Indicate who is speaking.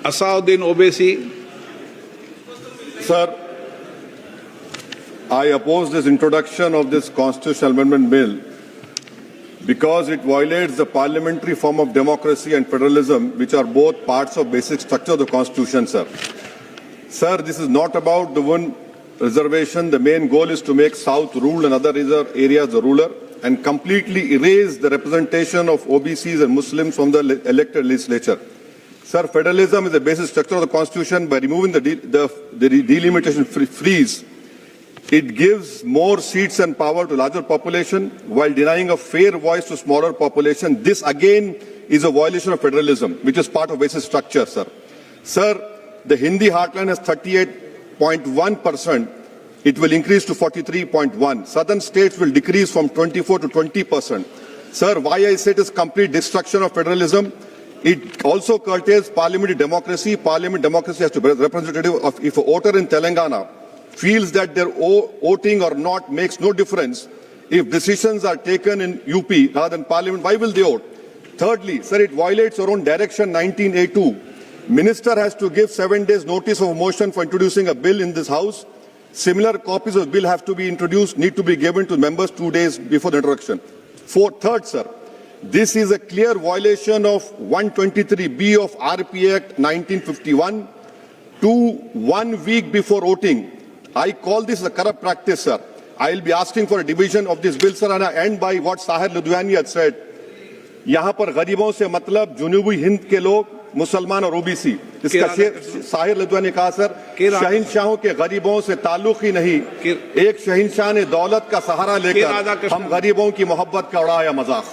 Speaker 1: Asauddin Obaisi.
Speaker 2: Sir, I oppose this introduction of this constitutional amendment bill because it violates the parliamentary form of democracy and federalism, which are both parts of basic structure of the constitution, sir. Sir, this is not about the one reservation. The main goal is to make South ruled and other areas the ruler and completely erase the representation of OBCs and Muslims from the elected legislature. Sir, federalism is the basic structure of the constitution. By removing the delimitation freeze, it gives more seats and power to larger population while denying a fair voice to smaller population. This again is a violation of federalism, which is part of basic structure, sir. Sir, the Hindi heartland has 38.1%. It will increase to 43.1%. Southern states will decrease from 24 to 20%. Sir, why I say it is complete destruction of federalism? It also curtails parliamentary democracy. Parliament democracy has to be representative of, if a voter in Telangana feels that their voting or not makes no difference, if decisions are taken in UP rather than parliament, why will they vote? Thirdly, sir, it violates our own direction 19A2. Minister has to give 7 days notice of a motion for introducing a bill in this house. Similar copies of the bill have to be introduced, need to be given to members 2 days before the introduction. Third, sir, this is a clear violation of 123B of RP Act 1951 to 1 week before voting. I call this a corrupt practice, sir. I will be asking for a division of this bill, sir, and I end by what Sahir Ludhiani had said. यहाँ पर गरीबों से मतलब जुनूबी हिंद के लोग, मुसलमान और OBC. इसका साहिर लुधियानी ने कहा, सर, शहंशाहों के गरीबों से ताल्लुक ही नहीं, एक शहंशाह ने दौलत का सहारा लेकर हम गरीबों की मोहब्बत का उड़ाया मजाक।